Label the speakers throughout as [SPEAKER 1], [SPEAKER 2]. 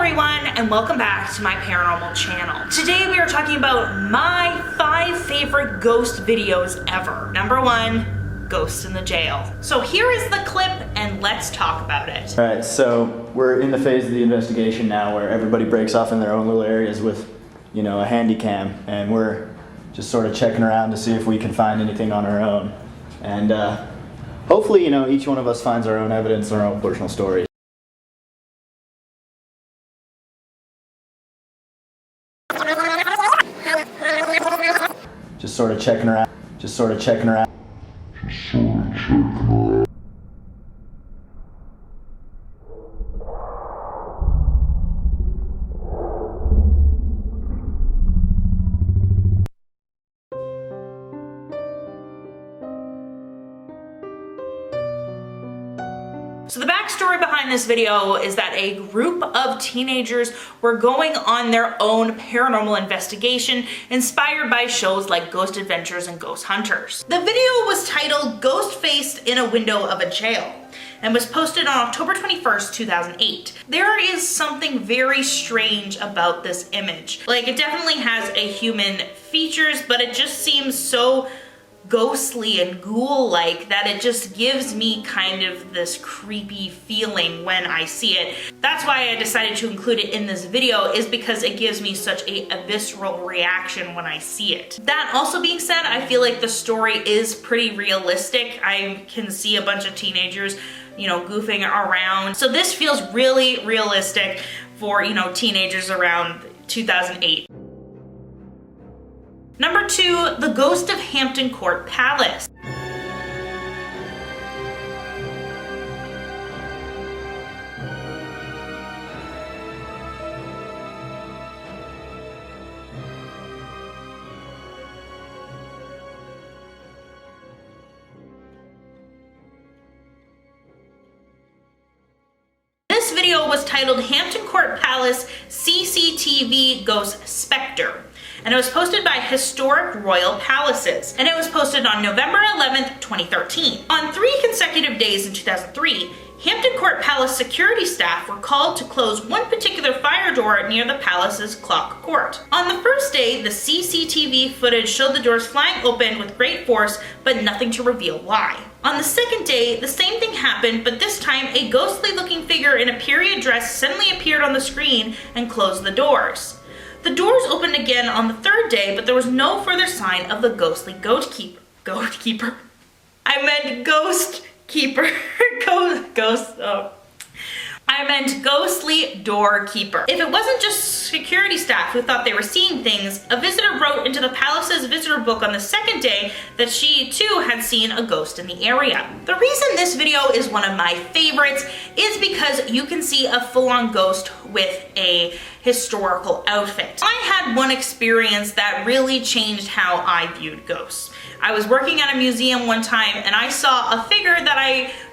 [SPEAKER 1] everyone, and welcome back to my paranormal channel. Today we are talking about my 5 favorite ghost videos ever. Number 1, ghosts in the jail. So here is the clip and let's talk about it.
[SPEAKER 2] All right, so we're in the phase of the investigation now where everybody breaks off in their own little areas with, a handy cam, and we're just sort of checking around to see if we can find anything on our own. And hopefully, each one of us finds our own evidence, our own personal stories. Just sort of checking around.
[SPEAKER 1] So the backstory behind this video is that a group of teenagers were going on their own paranormal investigation inspired by shows like Ghost Adventures and Ghost Hunters. The video was titled Ghost Faced in a Window of a Jail and was posted on October 21st, 2008. There is something very strange about this image. Like, it definitely has a human features, but it just seems so ghostly and ghoul-like that it just gives me kind of this creepy feeling when I see it. That's why I decided to include it in this video, is because it gives me such a visceral reaction when I see it. That also being said, I feel like the story is pretty realistic. I can see a bunch of teenagers, goofing around. So this feels really realistic for, teenagers around 2008. Number 2, the ghost of Hampton Court Palace. This video was titled Hampton Court Palace CCTV Ghost Spectre, and it was posted by Historic Royal Palaces, and it was posted on November 11th, 2013. On 3 consecutive days in 2003, Hampton Court Palace security staff were called to close one particular fire door near the palace's clock court. On the first day, the CCTV footage showed the doors flying open with great force, but nothing to reveal why. On the second day, the same thing happened, but this time a ghostly-looking figure in a period dress suddenly appeared on the screen and closed the doors. The doors opened again on the third day, but there was no further sign of the ghostly ghostkeeper. I meant ghostly doorkeeper. If it wasn't just security staff who thought they were seeing things, a visitor wrote into the palace's visitor book on the second day that she too had seen a ghost in the area. The reason this video is one of my favorites is because you can see a full-on ghost with a historical outfit. I had one experience that really changed how I viewed ghosts. I was working at a museum one time and I saw a figure that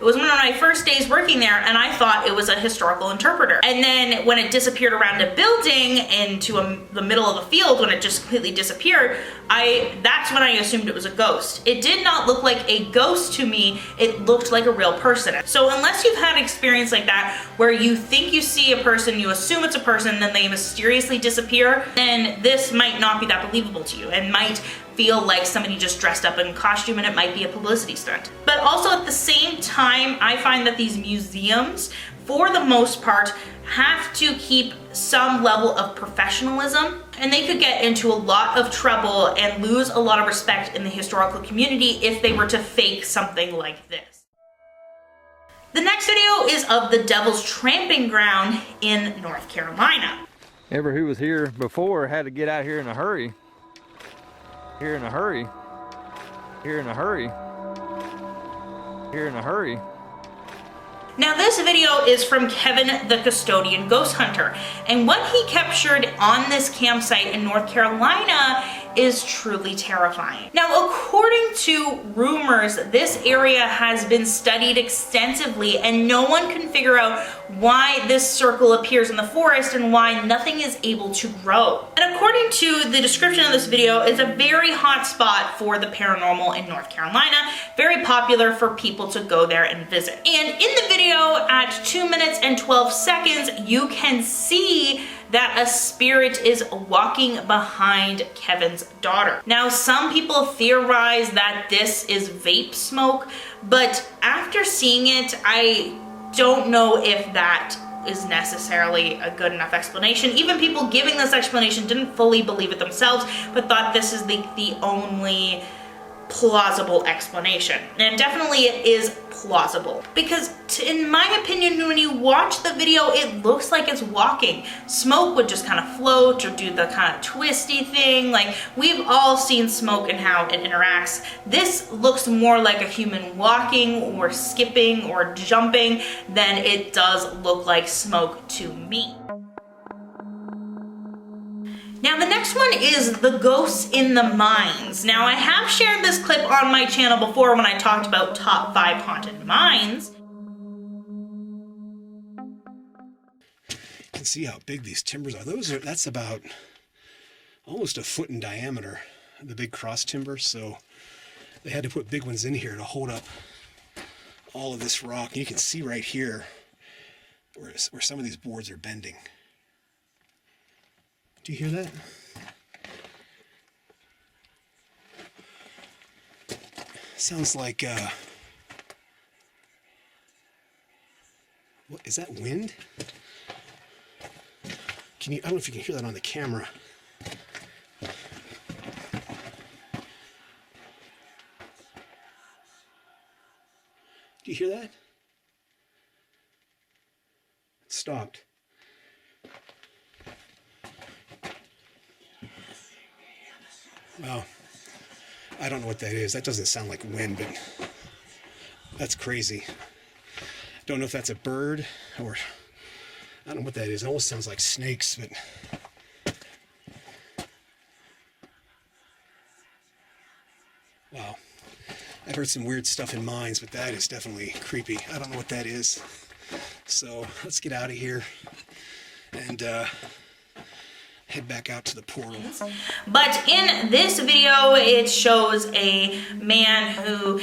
[SPEAKER 1] it was one of my first days working there, and I thought it was a historical interpreter. And then when it disappeared around a building into the middle of a field, when it just completely disappeared, that's when I assumed it was a ghost. It did not look like a ghost to me, it looked like a real person. So unless you've had an experience like that where you think you see a person, you assume it's a person, then they mysteriously disappear, then this might not be that believable to you and might feel like somebody just dressed up in costume, and it might be a publicity stunt. But also at the same time, I find that these museums, for the most part, have to keep some level of professionalism, and they could get into a lot of trouble and lose a lot of respect in the historical community if they were to fake something like this. The next video is of the Devil's Tramping Ground in North Carolina.
[SPEAKER 3] Ever who was here before had to get out here in a hurry. Here in a hurry.
[SPEAKER 1] Now this video is from Kevin the Custodian Ghost Hunter, and what he captured on this campsite in North Carolina is truly terrifying. Now, according to rumors, this area has been studied extensively and no one can figure out why this circle appears in the forest and why nothing is able to grow. And according to the description of this video, it's a very hot spot for the paranormal in North Carolina, very popular for people to go there and visit. And in the video at 2 minutes and 12 seconds, you can see that a spirit is walking behind Kevin's daughter. Now, some people theorize that this is vape smoke, but after seeing it, I don't know if that is necessarily a good enough explanation. Even people giving this explanation didn't fully believe it themselves, but thought this is the only plausible explanation. And definitely it is plausible because in my opinion, when you watch the video, it looks like it's walking. Smoke would just kind of float or do the kind of twisty thing. Like, we've all seen smoke and how it interacts. This looks more like a human walking or skipping or jumping than it does look like smoke to me. Now, the next one is the ghosts in the mines. Now, I have shared this clip on my channel before when I talked about top 5 haunted mines.
[SPEAKER 4] You can see how big these timbers are. That's about almost a foot in diameter, the big cross timber. So they had to put big ones in here to hold up all of this rock. And you can see right here where some of these boards are bending. Do you hear that? Sounds like, what, is that wind? I don't know if you can hear that on the camera. Do you hear that? It stopped. Well, I don't know what that is. That doesn't sound like wind, but that's crazy. Don't know if that's a bird or I don't know what that is. It almost sounds like snakes, but wow. I've heard some weird stuff in mines, but that is definitely creepy. I don't know what that is. So let's get out of here and head back out to the portal.
[SPEAKER 1] But in this video, it shows a man who,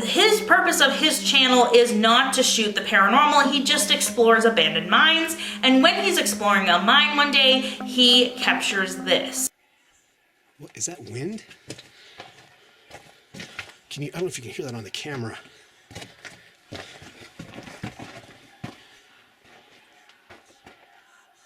[SPEAKER 1] his purpose of his channel is not to shoot the paranormal. He just explores abandoned mines. And when he's exploring a mine one day, he captures this.
[SPEAKER 4] What, is that wind? I don't know if you can hear that on the camera.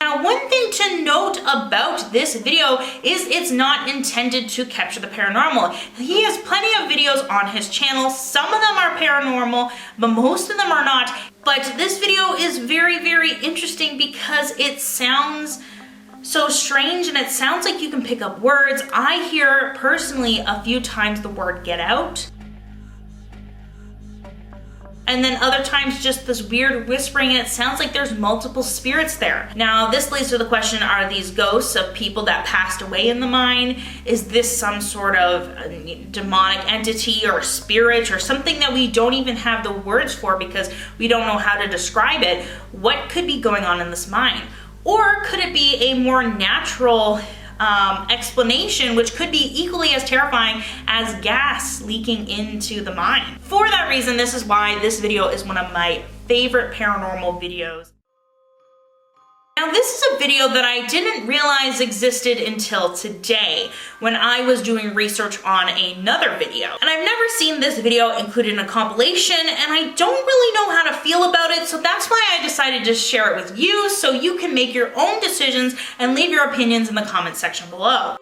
[SPEAKER 1] Now, one thing to note about this video is it's not intended to capture the paranormal. He has plenty of videos on his channel. Some of them are paranormal, but most of them are not. But this video is very, very interesting because it sounds so strange and it sounds like you can pick up words. I hear personally a few times the word "get out." And then other times just this weird whispering, and it sounds like there's multiple spirits there. Now, this leads to the question, are these ghosts of people that passed away in the mine? Is this some sort of demonic entity or spirit or something that we don't even have the words for because we don't know how to describe it? What could be going on in this mine? Or could it be a more natural explanation, which could be equally as terrifying as gas leaking into the mine? For that reason, this is why this video is one of my favorite paranormal videos. Now, this is a video that I didn't realize existed until today when I was doing research on another video. And I've never seen this video included in a compilation, and I don't really know how to feel about it, so that's why I decided to share it with you so you can make your own decisions and leave your opinions in the comment section below.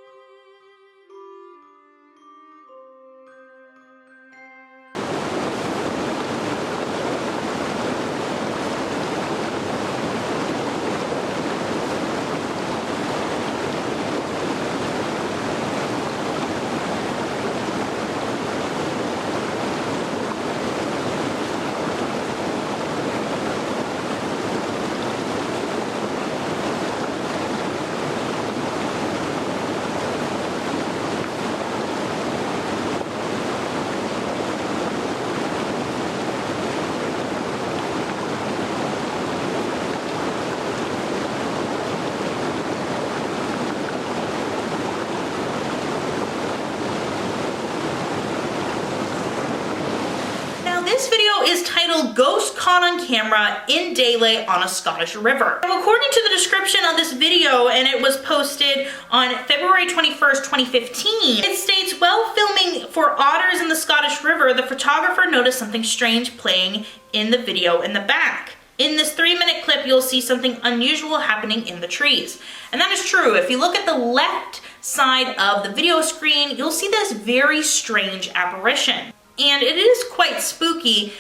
[SPEAKER 1] is titled Ghost Caught on Camera in Daylight on a Scottish River. Now, according to the description of this video, and it was posted on February 21st, 2015, it states, while filming for otters in the Scottish River, the photographer noticed something strange playing in the video in the back. In this 3-minute clip, you'll see something unusual happening in the trees. And that is true. If you look at the left side of the video screen, you'll see this very strange apparition. And it is quite spooky.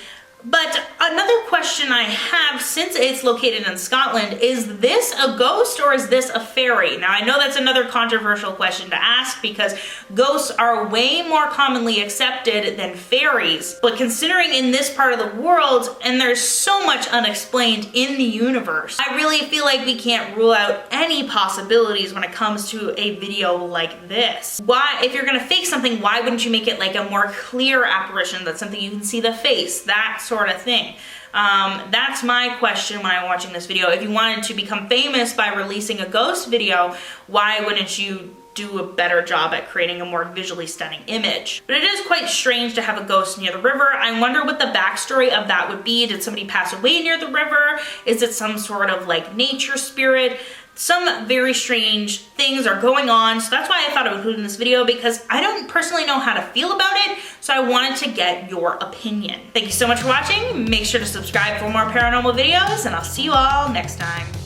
[SPEAKER 1] But another question I have, since it's located in Scotland, is this a ghost or is this a fairy? Now, I know that's another controversial question to ask because ghosts are way more commonly accepted than fairies. But considering in this part of the world, and there's so much unexplained in the universe, I really feel like we can't rule out any possibilities when it comes to a video like this. Why, if you're gonna fake something, why wouldn't you make it like a more clear apparition that's something you can see the face, that sort of thing. That's my question when I'm watching this video. If you wanted to become famous by releasing a ghost video, why wouldn't you do a better job at creating a more visually stunning image? But it is quite strange to have a ghost near the river. I wonder what the backstory of that would be. Did somebody pass away near the river? Is it some sort of like nature spirit? Some very strange things are going on, so that's why I thought I would include in this video, because I don't personally know how to feel about it, so I wanted to get your opinion. Thank you so much for watching. Make sure to subscribe for more paranormal videos, and I'll see you all next time.